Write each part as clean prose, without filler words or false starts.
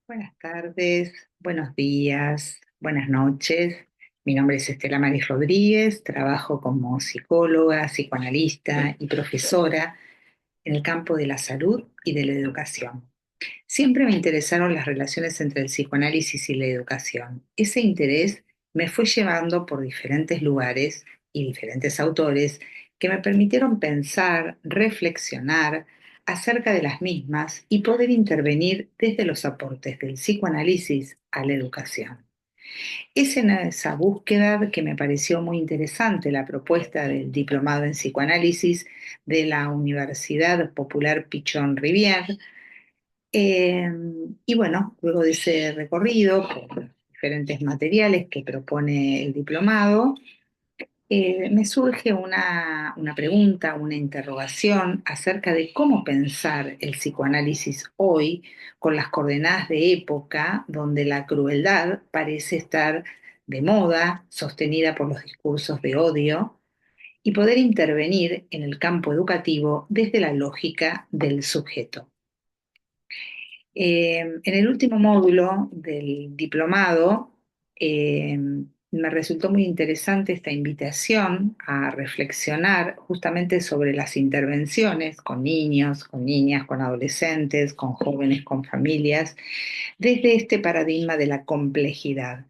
Buenas tardes, buenos días, buenas noches. Mi nombre es Estela Maris Rodríguez, trabajo como psicóloga, psicoanalista y profesora en el campo de la salud y de la educación. Siempre me interesaron las relaciones entre el psicoanálisis y la educación. Ese interés me fue llevando por diferentes lugares y diferentes autores que me permitieron pensar, reflexionar acerca de las mismas y poder intervenir desde los aportes del psicoanálisis a la educación. Es en esa búsqueda que me pareció muy interesante la propuesta del diplomado en psicoanálisis de la Universidad Popular Pichón Rivière, eh, y bueno, luego de ese recorrido por diferentes materiales que propone el diplomado, me surge una pregunta, una interrogación acerca de cómo pensar el psicoanálisis hoy con las coordenadas de época donde la crueldad parece estar de moda, sostenida por los discursos de odio, y poder intervenir en el campo educativo desde la lógica del sujeto. En el último módulo del diplomado, me resultó muy interesante esta invitación a reflexionar justamente sobre las intervenciones con niños, con niñas, con adolescentes, con jóvenes, con familias, desde este paradigma de la complejidad,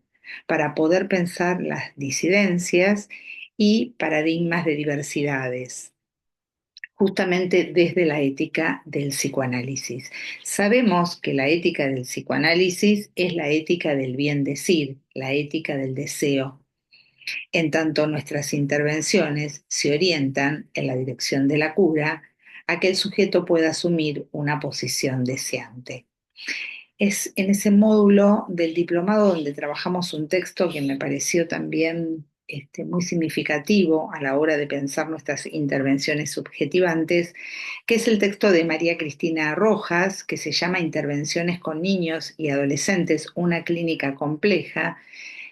para poder pensar las disidencias y paradigmas de diversidades justamente desde la ética del psicoanálisis. Sabemos que la ética del psicoanálisis es la ética del bien decir, la ética del deseo, en tanto nuestras intervenciones se orientan en la dirección de la cura, a que el sujeto pueda asumir una posición deseante. Es en ese módulo del diplomado donde trabajamos un texto que me pareció también muy significativo a la hora de pensar nuestras intervenciones subjetivantes, que es el texto de María Cristina Rojas, que se llama Intervenciones con niños y adolescentes, una clínica compleja.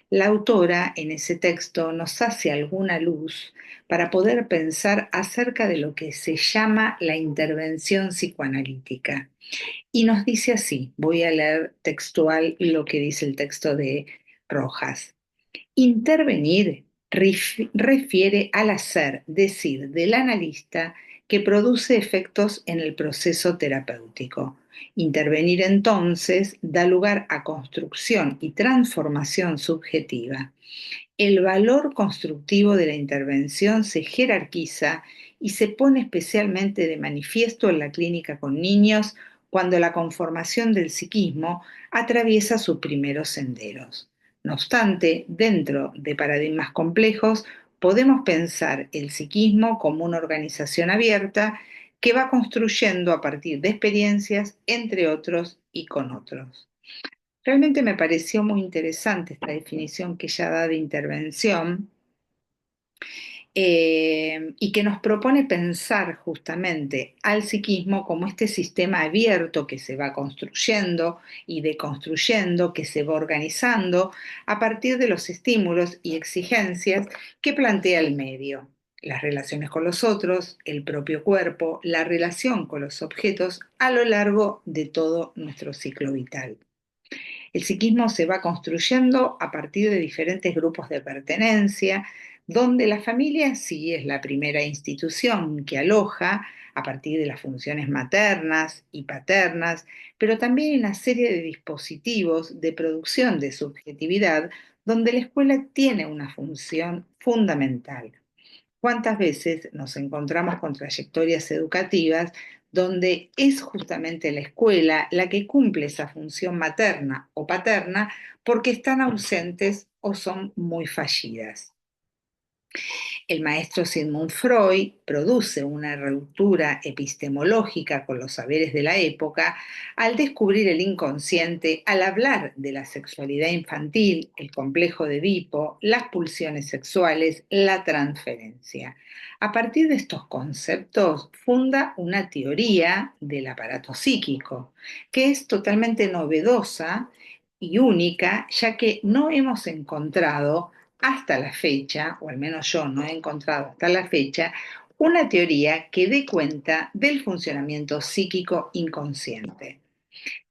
La autora en ese texto nos hace alguna luz para poder pensar acerca de lo que se llama la intervención psicoanalítica. Y nos dice así, voy a leer textual lo que dice el texto de Rojas. Intervenir refiere al hacer, decir, del analista que produce efectos en el proceso terapéutico. Intervenir entonces da lugar a construcción y transformación subjetiva. El valor constructivo de la intervención se jerarquiza y se pone especialmente de manifiesto en la clínica con niños cuando la conformación del psiquismo atraviesa sus primeros senderos. No obstante, dentro de paradigmas complejos, podemos pensar el psiquismo como una organización abierta que va construyendo a partir de experiencias entre otros y con otros. Realmente me pareció muy interesante esta definición que ella da de intervención, y que nos propone pensar justamente al psiquismo como este sistema abierto que se va construyendo y deconstruyendo, que se va organizando a partir de los estímulos y exigencias que plantea el medio, las relaciones con los otros, el propio cuerpo, la relación con los objetos a lo largo de todo nuestro ciclo vital. El psiquismo se va construyendo a partir de diferentes grupos de pertenencia, donde la familia sí es la primera institución que aloja a partir de las funciones maternas y paternas, pero también hay una serie de dispositivos de producción de subjetividad donde la escuela tiene una función fundamental. ¿Cuántas veces nos encontramos con trayectorias educativas donde es justamente la escuela la que cumple esa función materna o paterna porque están ausentes o son muy fallidas? El maestro Sigmund Freud produce una ruptura epistemológica con los saberes de la época al descubrir el inconsciente, al hablar de la sexualidad infantil, el complejo de Edipo, las pulsiones sexuales, la transferencia. A partir de estos conceptos funda una teoría del aparato psíquico, que es totalmente novedosa y única, ya que no hemos encontrado hasta la fecha, o al menos yo no he encontrado hasta la fecha, una teoría que dé cuenta del funcionamiento psíquico inconsciente.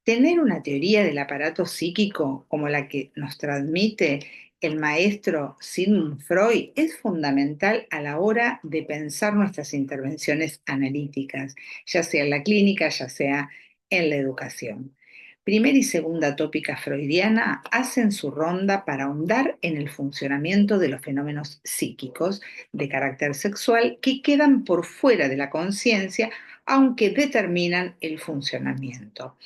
Tener una teoría del aparato psíquico como la que nos transmite el maestro Sigmund Freud es fundamental a la hora de pensar nuestras intervenciones analíticas, ya sea en la clínica, ya sea en la educación. Primera y segunda tópica freudiana hacen su ronda para ahondar en el funcionamiento de los fenómenos psíquicos de carácter sexual que quedan por fuera de la conciencia, aunque determinan el funcionamiento.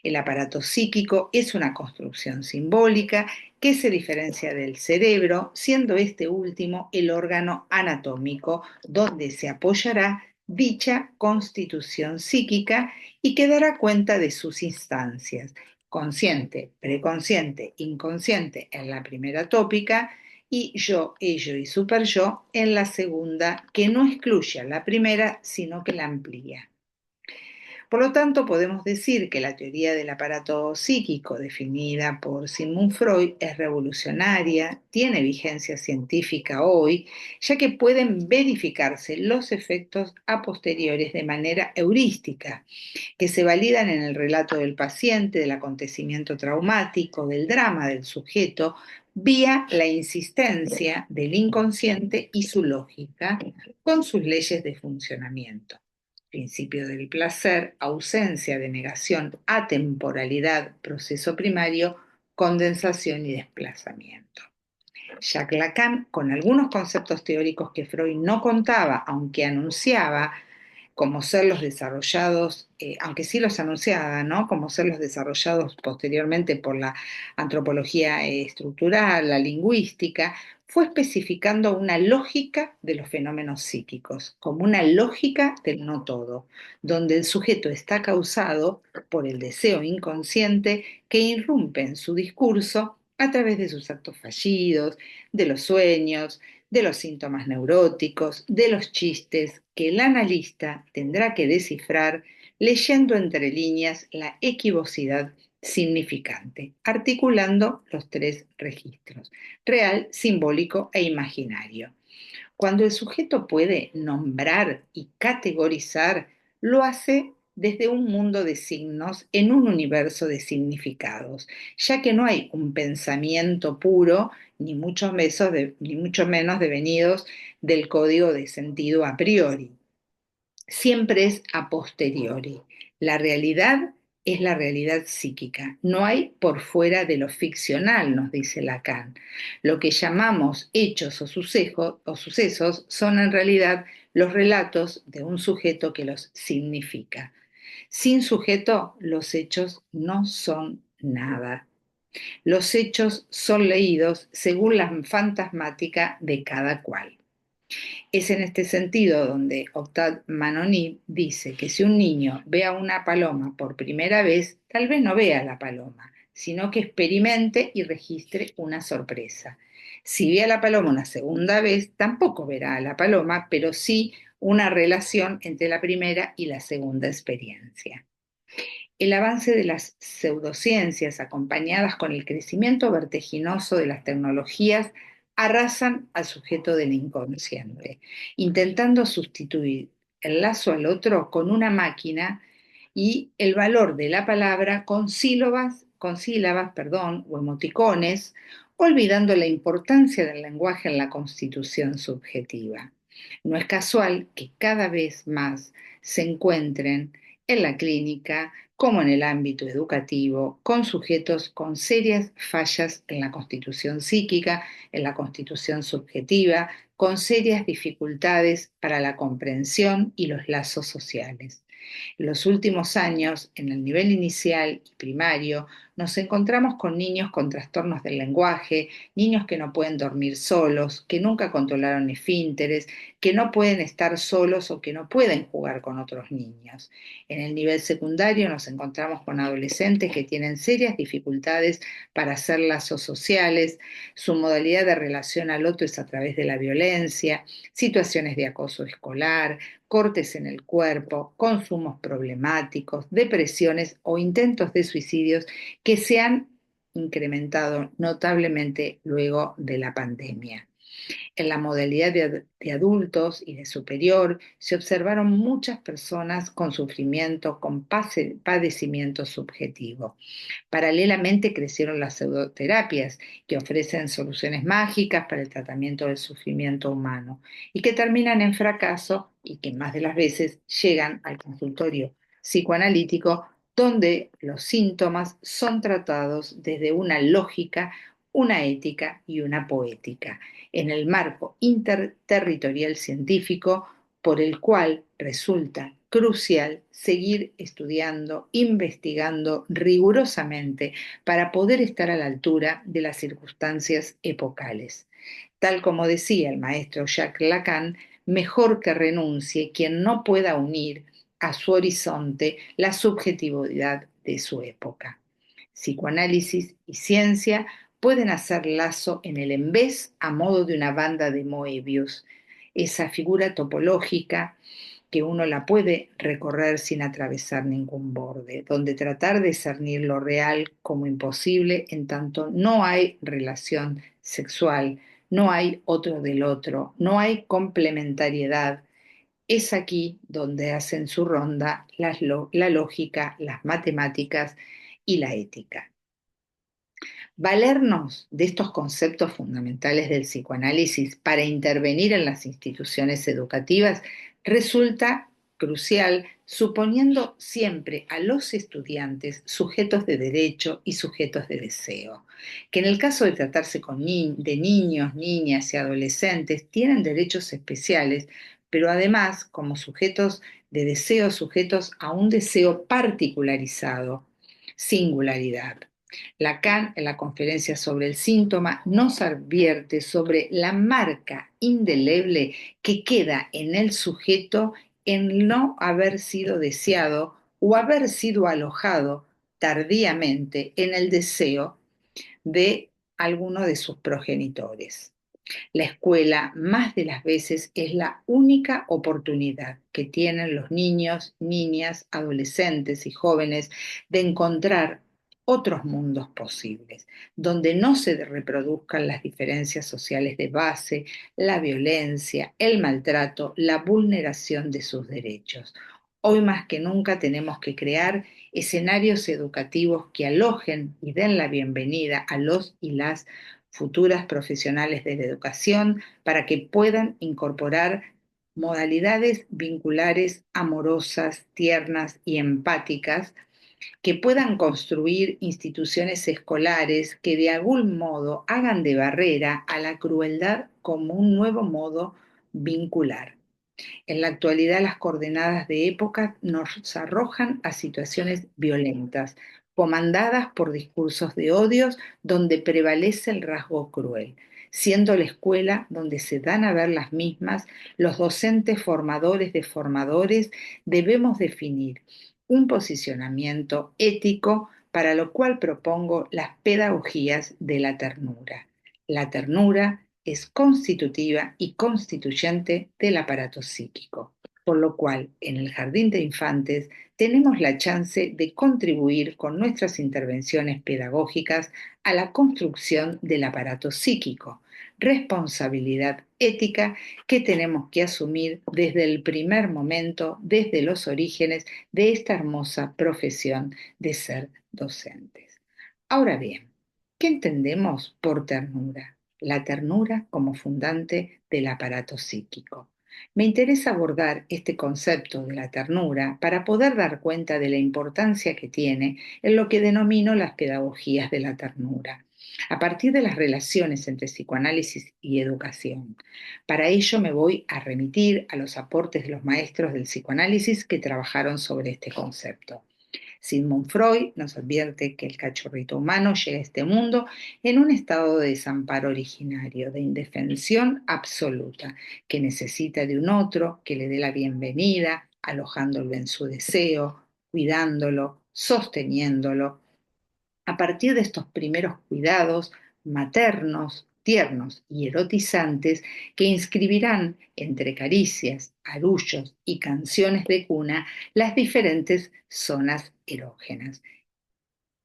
El aparato psíquico es una construcción simbólica que se diferencia del cerebro, siendo este último el órgano anatómico donde se apoyará dicha constitución psíquica y que dará cuenta de sus instancias, consciente, preconsciente, inconsciente en la primera tópica y yo, ello y superyo en la segunda, que no excluye a la primera, sino que la amplía. Por lo tanto, podemos decir que la teoría del aparato psíquico definida por Sigmund Freud es revolucionaria, tiene vigencia científica hoy, ya que pueden verificarse los efectos a posteriores de manera heurística, que se validan en el relato del paciente, del acontecimiento traumático, del drama del sujeto, vía la insistencia del inconsciente y su lógica, con sus leyes de funcionamiento. Principio del placer, ausencia de negación, atemporalidad, proceso primario, condensación y desplazamiento. Jacques Lacan, con algunos conceptos teóricos que Freud no contaba, aunque anunciaba, como ser los desarrollados, aunque sí los anunciaba, ¿no? Como ser los desarrollados posteriormente por la antropología estructural, la lingüística, fue especificando una lógica de los fenómenos psíquicos, como una lógica del no todo, donde el sujeto está causado por el deseo inconsciente que irrumpe en su discurso a través de sus actos fallidos, de los sueños, de los síntomas neuróticos, de los chistes que el analista tendrá que descifrar leyendo entre líneas la equivocidad significante, articulando los tres registros, real, simbólico e imaginario. Cuando el sujeto puede nombrar y categorizar, lo hace desde un mundo de signos en un universo de significados, ya que no hay un pensamiento puro, ni mucho menos devenidos del código de sentido a priori. Siempre es a posteriori. La realidad es la realidad psíquica. No hay por fuera de lo ficcional, nos dice Lacan. Lo que llamamos hechos o sucesos son en realidad los relatos de un sujeto que los significa. Sin sujeto, los hechos no son nada. Los hechos son leídos según la fantasmática de cada cual. Es en este sentido donde Octave Manoni dice que si un niño ve a una paloma por primera vez, tal vez no vea a la paloma, sino que experimente y registre una sorpresa. Si ve a la paloma una segunda vez, tampoco verá a la paloma, pero sí una relación entre la primera y la segunda experiencia. El avance de las pseudociencias, acompañadas con el crecimiento vertiginoso de las tecnologías, arrasan al sujeto del inconsciente, intentando sustituir el lazo al otro con una máquina y el valor de la palabra con sílabas, o emoticones, olvidando la importancia del lenguaje en la constitución subjetiva. No es casual que cada vez más se encuentren en la clínica como en el ámbito educativo, con sujetos con serias fallas en la constitución psíquica, en la constitución subjetiva, con serias dificultades para la comprensión y los lazos sociales. En los últimos años, en el nivel inicial y primario, nos encontramos con niños con trastornos del lenguaje, niños que no pueden dormir solos, que nunca controlaron esfínteres, que no pueden estar solos o que no pueden jugar con otros niños. En el nivel secundario nos encontramos con adolescentes que tienen serias dificultades para hacer lazos sociales, su modalidad de relación al otro es a través de la violencia, situaciones de acoso escolar, cortes en el cuerpo, consumos problemáticos, depresiones o intentos de suicidios que se han incrementado notablemente luego de la pandemia. En la modalidad de adultos y de superior se observaron muchas personas con sufrimiento, con padecimiento subjetivo. Paralelamente crecieron las pseudoterapias, que ofrecen soluciones mágicas para el tratamiento del sufrimiento humano y que terminan en fracaso y que más de las veces llegan al consultorio psicoanalítico, donde los síntomas son tratados desde una lógica, una ética y una poética, en el marco interterritorial científico por el cual resulta crucial seguir estudiando, investigando rigurosamente para poder estar a la altura de las circunstancias epocales. Tal como decía el maestro Jacques Lacan, mejor que renuncie quien no pueda unir a su horizonte la subjetividad de su época. Psicoanálisis y ciencia pueden hacer lazo en el embés a modo de una banda de Moebius, esa figura topológica que uno la puede recorrer sin atravesar ningún borde, donde tratar de discernir lo real como imposible en tanto no hay relación sexual, no hay otro del otro, no hay complementariedad. Es aquí donde hacen su ronda la lógica, las matemáticas y la ética. Valernos de estos conceptos fundamentales del psicoanálisis para intervenir en las instituciones educativas resulta crucial, suponiendo siempre a los estudiantes sujetos de derecho y sujetos de deseo, que en el caso de tratarse de niños, niñas y adolescentes tienen derechos especiales, pero además como sujetos de deseo, sujetos a un deseo particularizado, singularidad. Lacan, en la conferencia sobre el síntoma, nos advierte sobre la marca indeleble que queda en el sujeto en no haber sido deseado o haber sido alojado tardíamente en el deseo de alguno de sus progenitores. La escuela, más de las veces, es la única oportunidad que tienen los niños, niñas, adolescentes y jóvenes de encontrar otros mundos posibles, donde no se reproduzcan las diferencias sociales de base, la violencia, el maltrato, la vulneración de sus derechos. Hoy más que nunca tenemos que crear escenarios educativos que alojen y den la bienvenida a los y las futuras profesionales de la educación para que puedan incorporar modalidades vinculares amorosas, tiernas y empáticas, que puedan construir instituciones escolares que de algún modo hagan de barrera a la crueldad como un nuevo modo vincular. En la actualidad, las coordenadas de época nos arrojan a situaciones violentas, comandadas por discursos de odios donde prevalece el rasgo cruel, siendo la escuela donde se dan a ver las mismas, los docentes formadores de formadores debemos definir un posicionamiento ético, para lo cual propongo las pedagogías de la ternura. La ternura es constitutiva y constituyente del aparato psíquico, por lo cual en el jardín de infantes tenemos la chance de contribuir con nuestras intervenciones pedagógicas a la construcción del aparato psíquico, responsabilidad ética que tenemos que asumir desde el primer momento, desde los orígenes de esta hermosa profesión de ser docentes. Ahora bien, ¿qué entendemos por ternura? La ternura como fundante del aparato psíquico. Me interesa abordar este concepto de la ternura para poder dar cuenta de la importancia que tiene en lo que denomino las pedagogías de la ternura, a partir de las relaciones entre psicoanálisis y educación. Para ello me voy a remitir a los aportes de los maestros del psicoanálisis que trabajaron sobre este concepto. Sigmund Freud nos advierte que el cachorrito humano llega a este mundo en un estado de desamparo originario, de indefensión absoluta, que necesita de un otro que le dé la bienvenida, alojándolo en su deseo, cuidándolo, sosteniéndolo. A partir de estos primeros cuidados maternos, tiernos y erotizantes que inscribirán entre caricias, arullos y canciones de cuna las diferentes zonas erógenas.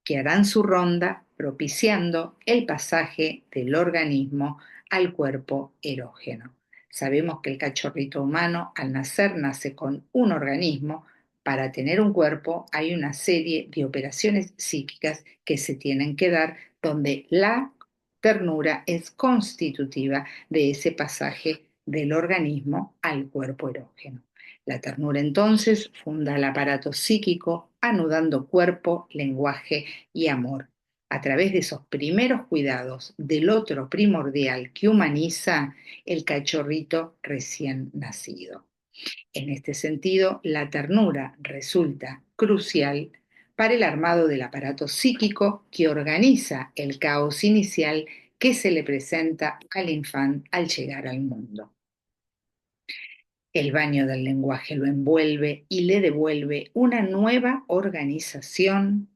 que harán su ronda propiciando el pasaje del organismo al cuerpo erógeno. Sabemos que el cachorrito humano al nacer nace con un organismo. Para tener un cuerpo hay una serie de operaciones psíquicas que se tienen que dar donde la ternura es constitutiva de ese pasaje del organismo al cuerpo erógeno. La ternura entonces funda el aparato psíquico, anudando cuerpo, lenguaje y amor. A través de esos primeros cuidados del otro primordial que humaniza el cachorrito recién nacido. En este sentido, la ternura resulta crucial para el armado del aparato psíquico que organiza el caos inicial que se le presenta al infante al llegar al mundo. El baño del lenguaje lo envuelve y le devuelve una nueva organización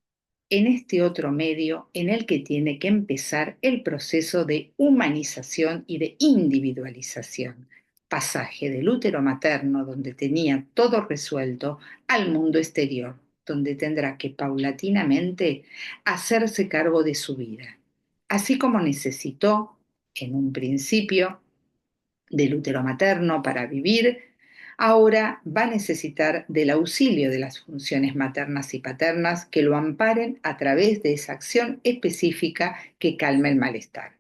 en este otro medio en el que tiene que empezar el proceso de humanización y de individualización, pasaje del útero materno, donde tenía todo resuelto, al mundo exterior, donde tendrá que paulatinamente hacerse cargo de su vida, así como necesitó, en un principio, del útero materno para vivir. Ahora va a necesitar del auxilio de las funciones maternas y paternas que lo amparen a través de esa acción específica que calma el malestar.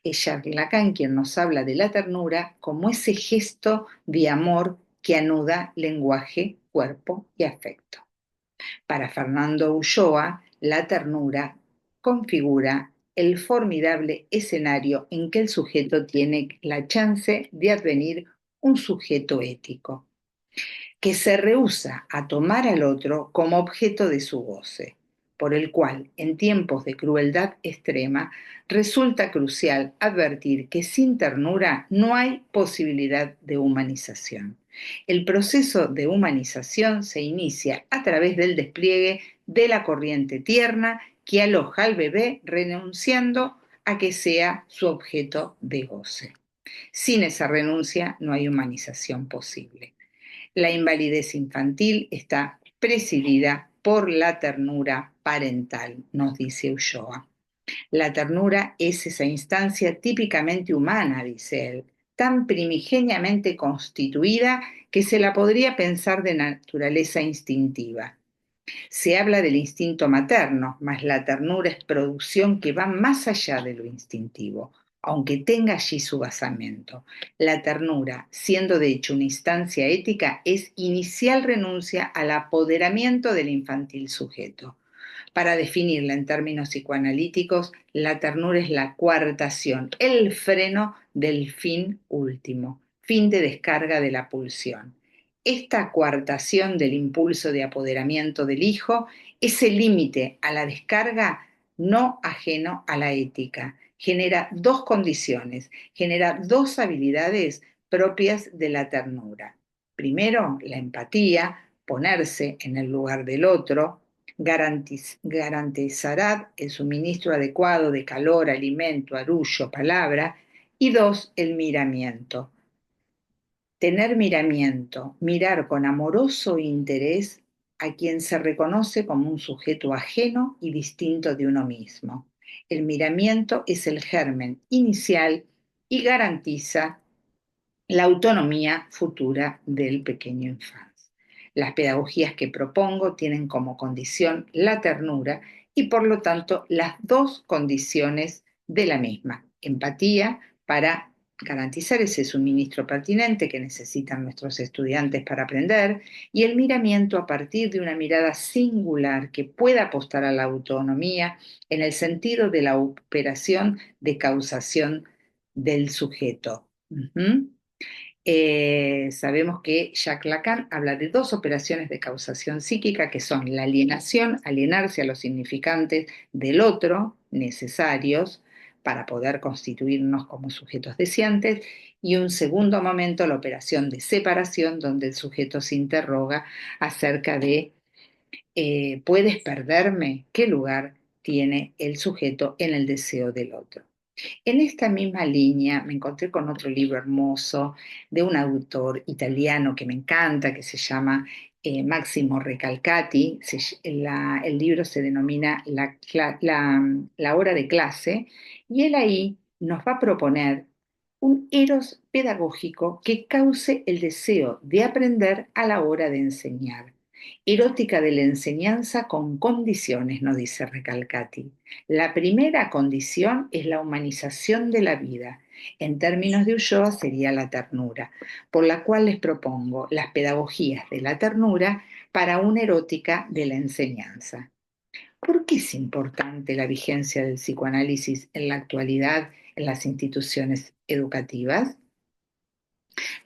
Es Jacques Lacan quien nos habla de la ternura como ese gesto de amor que anuda lenguaje, cuerpo y afecto. Para Fernando Ulloa, la ternura configura el formidable escenario en que el sujeto tiene la chance de advenir un sujeto ético, que se rehúsa a tomar al otro como objeto de su goce, por el cual, en tiempos de crueldad extrema, resulta crucial advertir que sin ternura no hay posibilidad de humanización. El proceso de humanización se inicia a través del despliegue de la corriente tierna que aloja al bebé renunciando a que sea su objeto de goce. Sin esa renuncia no hay humanización posible. La invalidez infantil está presidida por la ternura parental, nos dice Ulloa. La ternura es esa instancia típicamente humana, dice él, tan primigeniamente constituida que se la podría pensar de naturaleza instintiva. Se habla del instinto materno, mas la ternura es producción que va más allá de lo instintivo, aunque tenga allí su basamento. La ternura, siendo de hecho una instancia ética, es inicial renuncia al apoderamiento del infantil sujeto. Para definirla en términos psicoanalíticos, la ternura es la coartación, el freno del fin último, fin de descarga de la pulsión. Esta coartación del impulso de apoderamiento del hijo es el límite a la descarga no ajeno a la ética. Genera dos condiciones, genera dos habilidades propias de la ternura. Primero, la empatía, ponerse en el lugar del otro, garantizará el suministro adecuado de calor, alimento, arrullo, palabra. Y dos, el miramiento. Tener miramiento, mirar con amoroso interés a quien se reconoce como un sujeto ajeno y distinto de uno mismo. El miramiento es el germen inicial y garantiza la autonomía futura del pequeño infante. Las pedagogías que propongo tienen como condición la ternura y por lo tanto las dos condiciones de la misma. Empatía para garantizar ese suministro pertinente que necesitan nuestros estudiantes para aprender y el miramiento a partir de una mirada singular que pueda apostar a la autonomía en el sentido de la operación de causación del sujeto. Sabemos que Jacques Lacan habla de dos operaciones de causación psíquica que son la alienación, alienarse a los significantes del otro, necesarios para poder constituirnos como sujetos deseantes, y un segundo momento, la operación de separación, donde el sujeto se interroga acerca de ¿puedes perderme? ¿Qué lugar tiene el sujeto en el deseo del otro? En esta misma línea me encontré con otro libro hermoso de un autor italiano que me encanta, que se llama Máximo Recalcati. El libro se denomina la hora de clase, y él ahí nos va a proponer un eros pedagógico que cause el deseo de aprender a la hora de enseñar. Erótica de la enseñanza con condiciones, nos dice Recalcati. La primera condición es la humanización de la vida. En términos de Ulloa sería la ternura, por la cual les propongo las pedagogías de la ternura para una erótica de la enseñanza. ¿Por qué es importante la vigencia del psicoanálisis en la actualidad en las instituciones educativas?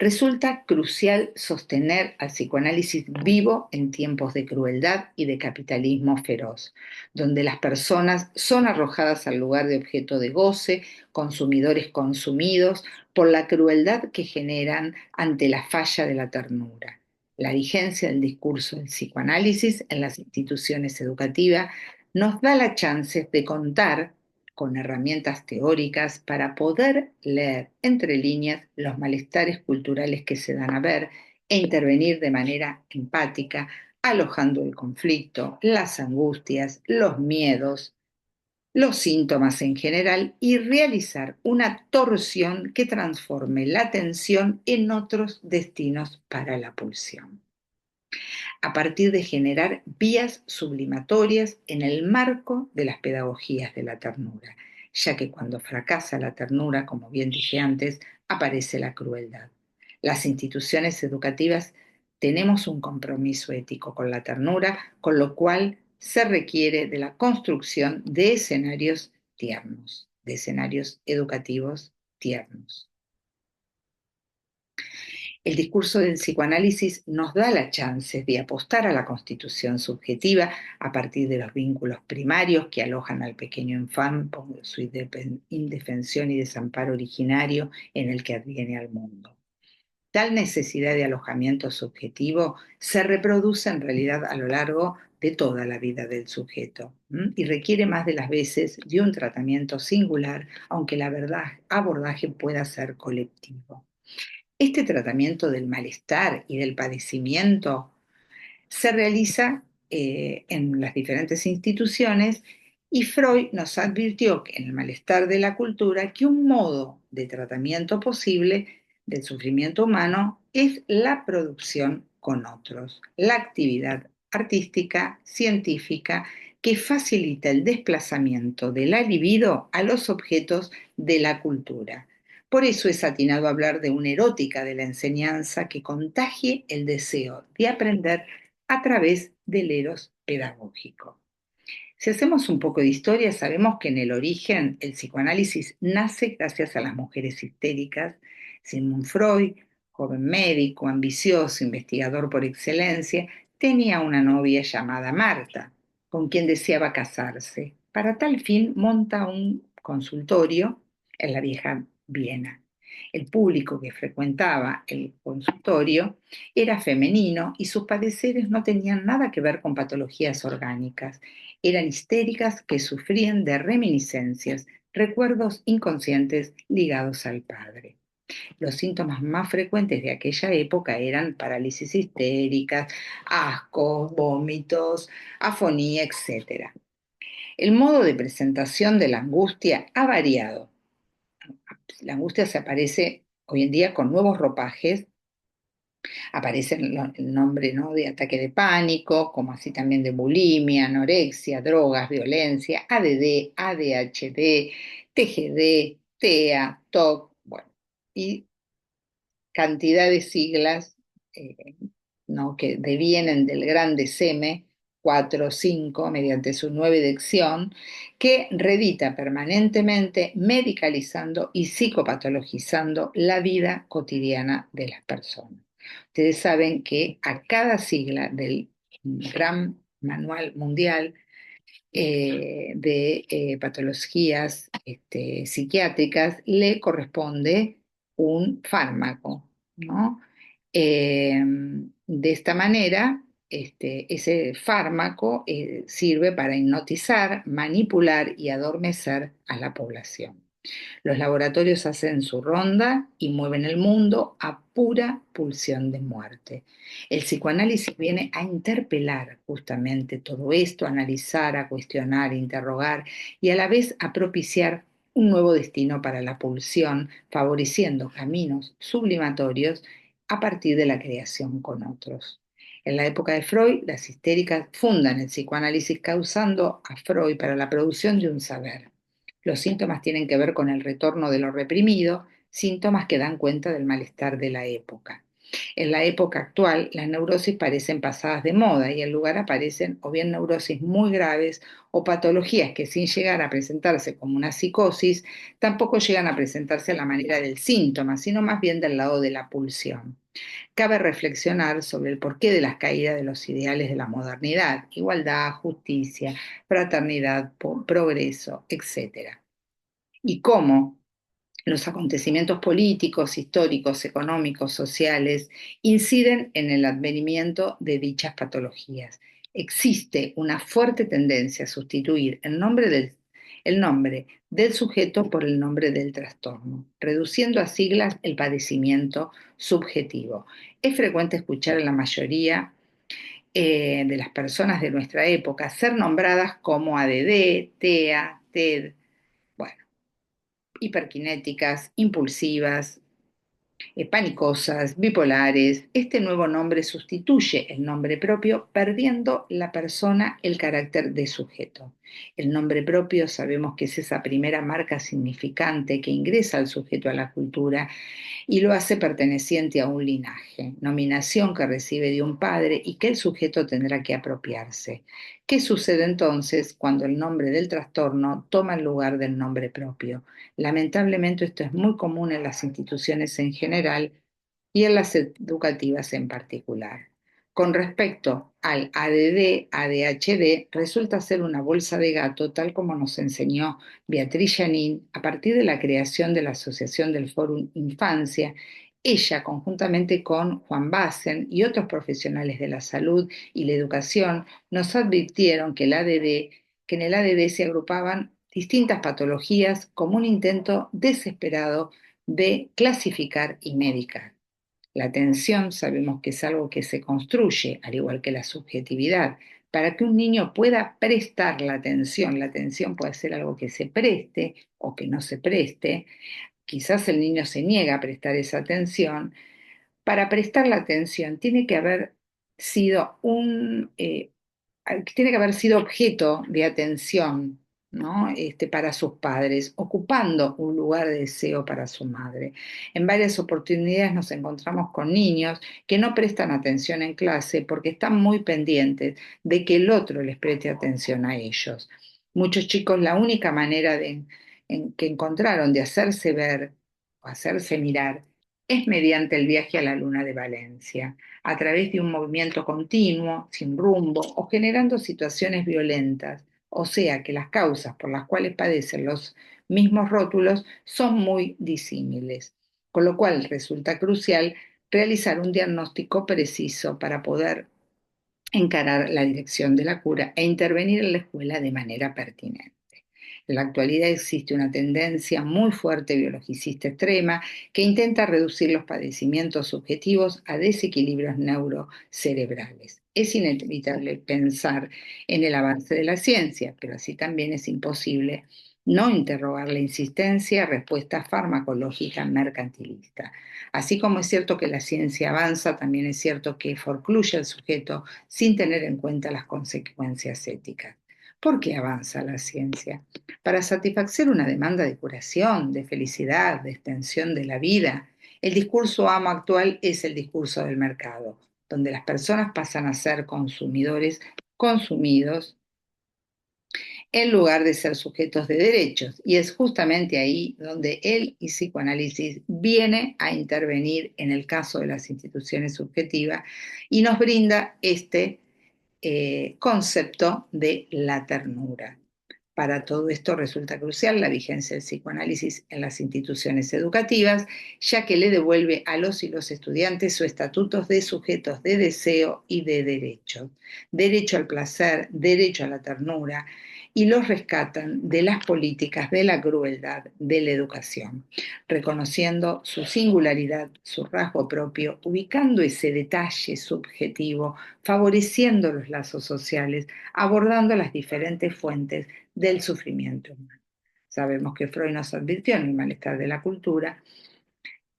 Resulta crucial sostener al psicoanálisis vivo en tiempos de crueldad y de capitalismo feroz, donde las personas son arrojadas al lugar de objeto de goce, consumidores consumidos por la crueldad que generan ante la falla de la ternura. La vigencia del discurso del psicoanálisis en las instituciones educativas nos da la chance de contar con herramientas teóricas para poder leer entre líneas los malestares culturales que se dan a ver e intervenir de manera empática, alojando el conflicto, las angustias, los miedos, los síntomas en general, y realizar una torsión que transforme la atención en otros destinos para la pulsión, a partir de generar vías sublimatorias en el marco de las pedagogías de la ternura, ya que cuando fracasa la ternura, como bien dije antes, aparece la crueldad. Las instituciones educativas tenemos un compromiso ético con la ternura, con lo cual se requiere de la construcción de escenarios tiernos, de escenarios educativos tiernos. El discurso del psicoanálisis nos da la chance de apostar a la constitución subjetiva a partir de los vínculos primarios que alojan al pequeño infante por su indefensión y desamparo originario en el que adviene al mundo. Tal necesidad de alojamiento subjetivo se reproduce en realidad a lo largo de toda la vida del sujeto, y requiere más de las veces de un tratamiento singular, aunque la verdad abordaje pueda ser colectivo. Este tratamiento del malestar y del padecimiento se realiza en las diferentes instituciones, y Freud nos advirtió que en el malestar de la cultura que un modo de tratamiento posible del sufrimiento humano es la producción con otros, la actividad artística, científica, que facilita el desplazamiento de la libido a los objetos de la cultura. Por eso es atinado hablar de una erótica de la enseñanza que contagie el deseo de aprender a través del eros pedagógico. Si hacemos un poco de historia, sabemos que en el origen el psicoanálisis nace gracias a las mujeres histéricas. Sigmund Freud, joven médico, ambicioso, investigador por excelencia, tenía una novia llamada Marta, con quien deseaba casarse. Para tal fin monta un consultorio en la vieja Viena. El público que frecuentaba el consultorio era femenino y sus padeceres no tenían nada que ver con patologías orgánicas. Eran histéricas que sufrían de reminiscencias, recuerdos inconscientes ligados al padre. Los síntomas más frecuentes de aquella época eran parálisis histéricas, ascos, vómitos, afonía, etc. El modo de presentación de la angustia ha variado. La angustia se aparece hoy en día con nuevos ropajes. Aparece el nombre, ¿no?, de ataque de pánico, como así también de bulimia, anorexia, drogas, violencia, ADD, ADHD, TGD, TEA, TOC, bueno, y cantidad de siglas, eh, ¿no?, que devienen del gran DSM 4 o 5 mediante su nueva dirección, que reedita permanentemente medicalizando y psicopatologizando la vida cotidiana de las personas. Ustedes saben que a cada sigla del gran manual mundial de patologías psiquiátricas le corresponde un fármaco, ¿no? De esta manera, ese fármaco sirve para hipnotizar, manipular y adormecer a la población. Los laboratorios hacen su ronda y mueven el mundo a pura pulsión de muerte. El psicoanálisis viene a interpelar justamente todo esto, a analizar, a cuestionar, a interrogar y a la vez a propiciar un nuevo destino para la pulsión, favoreciendo caminos sublimatorios a partir de la creación con otros. En la época de Freud, las histéricas fundan el psicoanálisis causando a Freud para la producción de un saber. Los síntomas tienen que ver con el retorno de lo reprimido, síntomas que dan cuenta del malestar de la época. En la época actual, las neurosis parecen pasadas de moda y en lugar aparecen o bien neurosis muy graves o patologías que sin llegar a presentarse como una psicosis, tampoco llegan a presentarse a la manera del síntoma, sino más bien del lado de la pulsión. Cabe reflexionar sobre el porqué de las caídas de los ideales de la modernidad, igualdad, justicia, fraternidad, progreso, etcétera, y cómo los acontecimientos políticos, históricos, económicos, sociales inciden en el advenimiento de dichas patologías. Existe una fuerte tendencia a sustituir el nombre del sujeto por el nombre del trastorno, reduciendo a siglas el padecimiento subjetivo. Es frecuente escuchar a la mayoría de las personas de nuestra época ser nombradas como ADD, TEA, TED, bueno, hiperkinéticas, impulsivas, panicosas, bipolares. Este nuevo nombre sustituye el nombre propio, perdiendo la persona el carácter de sujeto. El nombre propio sabemos que es esa primera marca significante que ingresa al sujeto a la cultura y lo hace perteneciente a un linaje, nominación que recibe de un padre y que el sujeto tendrá que apropiarse. ¿Qué sucede entonces cuando el nombre del trastorno toma el lugar del nombre propio? Lamentablemente esto es muy común en las instituciones en general y en las educativas en particular. Con respecto al ADD, ADHD, resulta ser una bolsa de gato, tal como nos enseñó Beatriz Janín a partir de la creación de la Asociación del Fórum Infancia. Ella, conjuntamente con Juan Bassen y otros profesionales de la salud y la educación, nos advirtieron que en el ADD se agrupaban distintas patologías como un intento desesperado de clasificar y medicar. La atención sabemos que es algo que se construye, al igual que la subjetividad. Para que un niño pueda prestar la atención puede ser algo que se preste o que no se preste. Quizás el niño se niega a prestar esa atención. Para prestar la atención sido tiene que haber sido objeto de atención, ¿no? Para sus padres, ocupando un lugar de deseo para su madre. En varias oportunidades nos encontramos con niños que no prestan atención en clase porque están muy pendientes de que el otro les preste atención a ellos. Muchos chicos, la única manera que encontraron de hacerse ver o hacerse mirar es mediante el viaje a la luna de Valencia, a través de un movimiento continuo, sin rumbo o generando situaciones violentas. O sea que las causas por las cuales padecen los mismos rótulos son muy disímiles, con lo cual resulta crucial realizar un diagnóstico preciso para poder encarar la dirección de la cura e intervenir en la escuela de manera pertinente. En la actualidad existe una tendencia muy fuerte biologicista extrema que intenta reducir los padecimientos subjetivos a desequilibrios neurocerebrales. Es inevitable pensar en el avance de la ciencia, pero así también es imposible no interrogar la insistencia, respuesta farmacológica mercantilista. Así como es cierto que la ciencia avanza, también es cierto que forcluye al sujeto sin tener en cuenta las consecuencias éticas. ¿Por qué avanza la ciencia? Para satisfacer una demanda de curación, de felicidad, de extensión de la vida. El discurso amo actual es el discurso del mercado, donde las personas pasan a ser consumidores consumidos en lugar de ser sujetos de derechos. Y es justamente ahí donde el psicoanálisis viene a intervenir en el caso de las instituciones subjetivas y nos brinda este concepto de la ternura. Para todo esto resulta crucial la vigencia del psicoanálisis en las instituciones educativas, ya que le devuelve a los y los estudiantes sus estatutos de sujetos de deseo y de derechos. Derecho al placer, derecho a la ternura, y los rescatan de las políticas de la crueldad de la educación, reconociendo su singularidad, su rasgo propio, ubicando ese detalle subjetivo, favoreciendo los lazos sociales, abordando las diferentes fuentes del sufrimiento humano. Sabemos que Freud nos advirtió en el malestar de la cultura,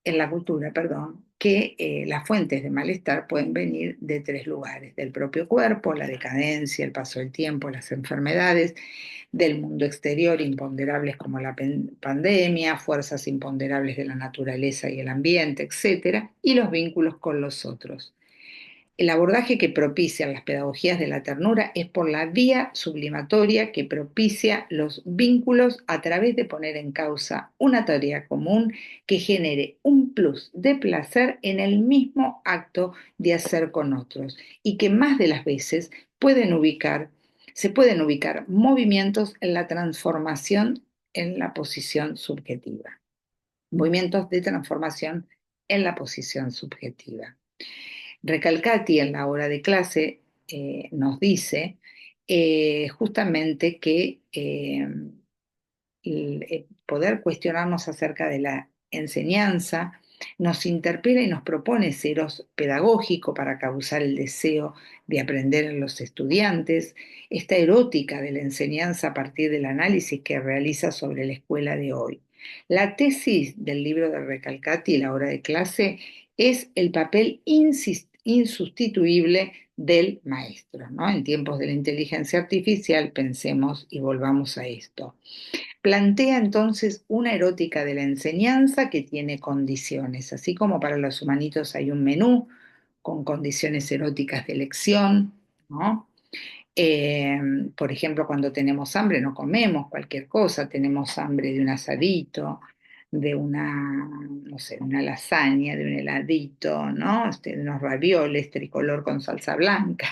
en la cultura, perdón, que las fuentes de malestar pueden venir de tres lugares: del propio cuerpo, la decadencia, el paso del tiempo, las enfermedades; del mundo exterior, imponderables como la pandemia, fuerzas imponderables de la naturaleza y el ambiente, etcétera; y los vínculos con los otros. El abordaje que propician las pedagogías de la ternura es por la vía sublimatoria que propicia los vínculos a través de poner en causa una tarea común que genere un plus de placer en el mismo acto de hacer con otros, y que más de las veces se pueden ubicar movimientos en la transformación en la posición subjetiva. Movimientos de transformación en la posición subjetiva. Recalcati en la hora de clase nos dice justamente que el poder cuestionarnos acerca de la enseñanza nos interpela y nos propone ceros pedagógico para causar el deseo de aprender en los estudiantes, esta erótica de la enseñanza a partir del análisis que realiza sobre la escuela de hoy. La tesis del libro de Recalcati, La hora de clase, es el papel insustituible del maestro, ¿no? En tiempos de la inteligencia artificial, pensemos y volvamos a esto. Plantea entonces una erótica de la enseñanza que tiene condiciones, así como para los humanitos hay un menú con condiciones eróticas de elección, ¿no? Eh, por ejemplo, cuando tenemos hambre no comemos cualquier cosa, tenemos hambre de un asadito, de una, no sé, una lasaña, de un heladito, ¿no? De unos ravioles tricolor con salsa blanca.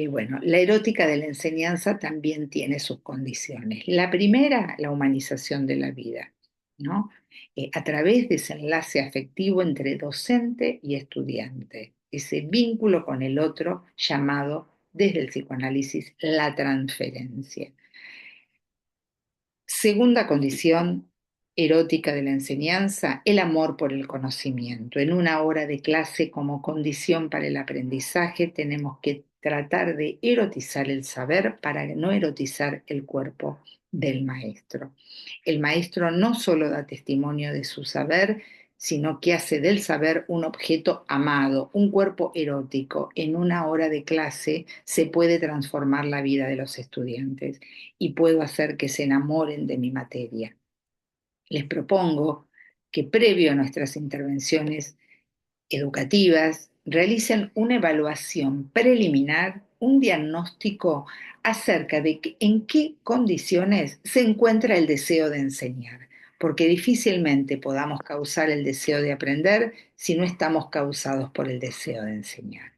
Bueno, la erótica de la enseñanza también tiene sus condiciones. La primera, la humanización de la vida, ¿no? A través de ese enlace afectivo entre docente y estudiante, ese vínculo con el otro llamado desde el psicoanálisis la transferencia. Segunda condición erótica de la enseñanza, el amor por el conocimiento. En una hora de clase como condición para el aprendizaje tenemos que tratar de erotizar el saber para no erotizar el cuerpo del maestro. El maestro no solo da testimonio de su saber, sino que hace del saber un objeto amado, un cuerpo erótico. En una hora de clase se puede transformar la vida de los estudiantes y puedo hacer que se enamoren de mi materia. Les propongo que previo a nuestras intervenciones educativas realicen una evaluación preliminar, un diagnóstico acerca de en qué condiciones se encuentra el deseo de enseñar, porque difícilmente podamos causar el deseo de aprender si no estamos causados por el deseo de enseñar.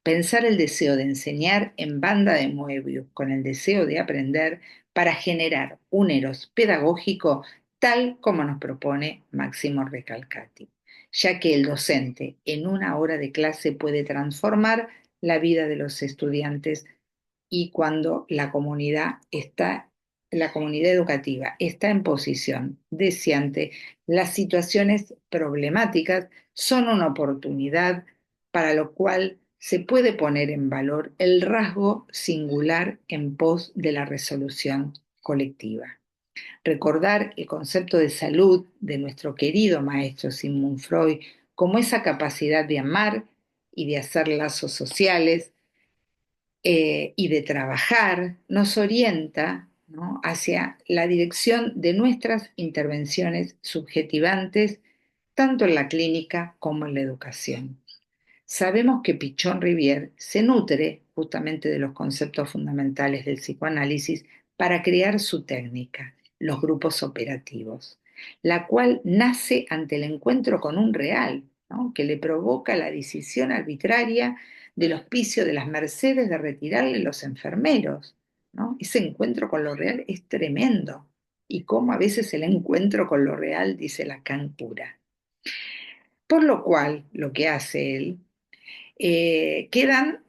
Pensar el deseo de enseñar en banda de Moebius con el deseo de aprender para generar un eros pedagógico tal como nos propone Máximo Recalcati, ya que el docente en una hora de clase puede transformar la vida de los estudiantes, y cuando la comunidad educativa está en posición deseante, las situaciones problemáticas son una oportunidad para lo cual se puede poner en valor el rasgo singular en pos de la resolución colectiva. Recordar el concepto de salud de nuestro querido maestro Sigmund Freud como esa capacidad de amar y de hacer lazos sociales, y de trabajar nos orienta, ¿no?, hacia la dirección de nuestras intervenciones subjetivantes, tanto en la clínica como en la educación. Sabemos que Pichon Rivière se nutre justamente de los conceptos fundamentales del psicoanálisis para crear su técnica, los grupos operativos, la cual nace ante el encuentro con un real, ¿no?, que le provoca la decisión arbitraria del hospicio de las Mercedes de retirarle los enfermeros, ¿no? Ese encuentro con lo real es tremendo. Y cómo a veces el encuentro con lo real, dice Lacan, cura. Por lo cual, lo que hace él, quedan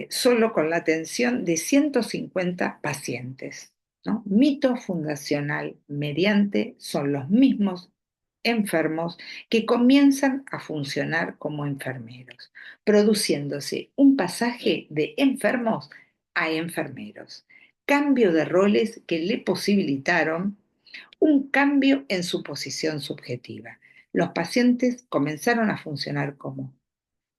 solo con la atención de 150 pacientes, ¿no? Mito fundacional mediante son los mismos enfermos que comienzan a funcionar como enfermeros, produciéndose un pasaje de enfermos a enfermeros, cambio de roles que le posibilitaron un cambio en su posición subjetiva. Los pacientes comenzaron a funcionar como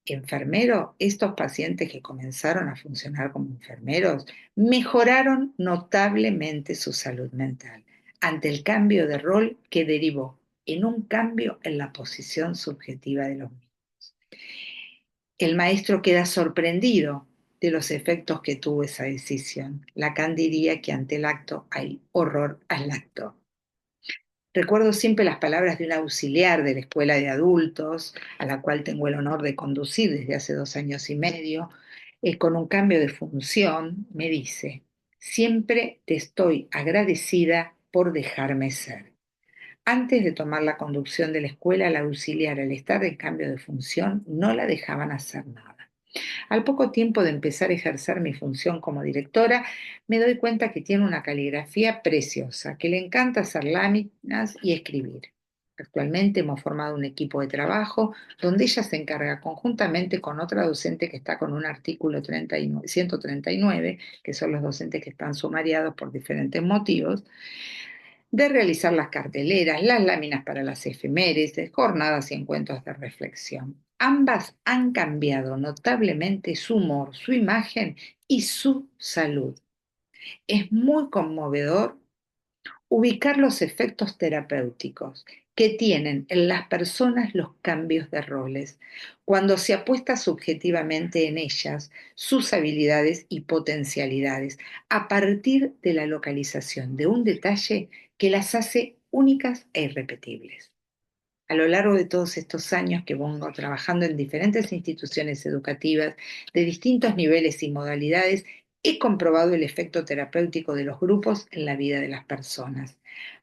enfermeros. Estos pacientes que comenzaron a funcionar como enfermeros mejoraron notablemente su salud mental ante el cambio de rol que derivó en un cambio en la posición subjetiva de los mismos. El maestro queda sorprendido de los efectos que tuvo esa decisión. Lacan diría que ante el acto hay horror al acto. Recuerdo siempre las palabras de un auxiliar de la escuela de adultos, a la cual tengo el honor de conducir desde hace 2 años y medio, con un cambio de función, me dice, siempre te estoy agradecida por dejarme ser. Antes de tomar la conducción de la escuela, la auxiliar, al estar en cambio de función, no la dejaban hacer nada. Al poco tiempo de empezar a ejercer mi función como directora, me doy cuenta que tiene una caligrafía preciosa, que le encanta hacer láminas y escribir. Actualmente hemos formado un equipo de trabajo donde ella se encarga conjuntamente con otra docente que está con un artículo 139, que son los docentes que están sumariados por diferentes motivos, de realizar las carteleras, las láminas para las efemérides, jornadas y encuentros de reflexión. Ambas han cambiado notablemente su humor, su imagen y su salud. Es muy conmovedor ubicar los efectos terapéuticos que tienen en las personas los cambios de roles, cuando se apuesta subjetivamente en ellas, sus habilidades y potencialidades, a partir de la localización de un detalle que las hace únicas e irrepetibles. A lo largo de todos estos años que vengo trabajando en diferentes instituciones educativas de distintos niveles y modalidades, he comprobado el efecto terapéutico de los grupos en la vida de las personas.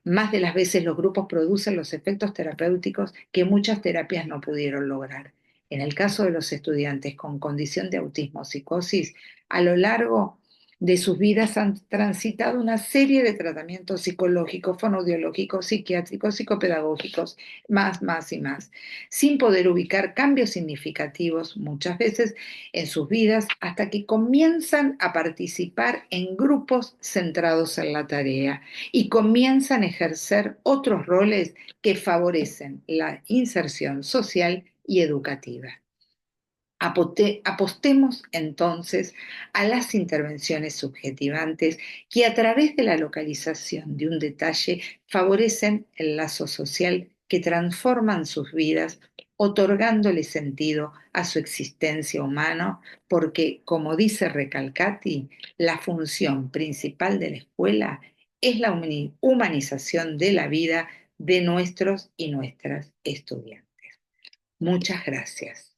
Más de las veces los grupos producen los efectos terapéuticos que muchas terapias no pudieron lograr. En el caso de los estudiantes con condición de autismo o psicosis, a lo largo de sus vidas han transitado una serie de tratamientos psicológicos, fonoaudiológicos, psiquiátricos, psicopedagógicos, más y más, sin poder ubicar cambios significativos muchas veces en sus vidas hasta que comienzan a participar en grupos centrados en la tarea y comienzan a ejercer otros roles que favorecen la inserción social y educativa. Apostemos entonces a las intervenciones subjetivantes que a través de la localización de un detalle favorecen el lazo social que transforman sus vidas, otorgándole sentido a su existencia humana, porque, como dice Recalcati, la función principal de la escuela es la humanización de la vida de nuestros y nuestras estudiantes. Muchas gracias.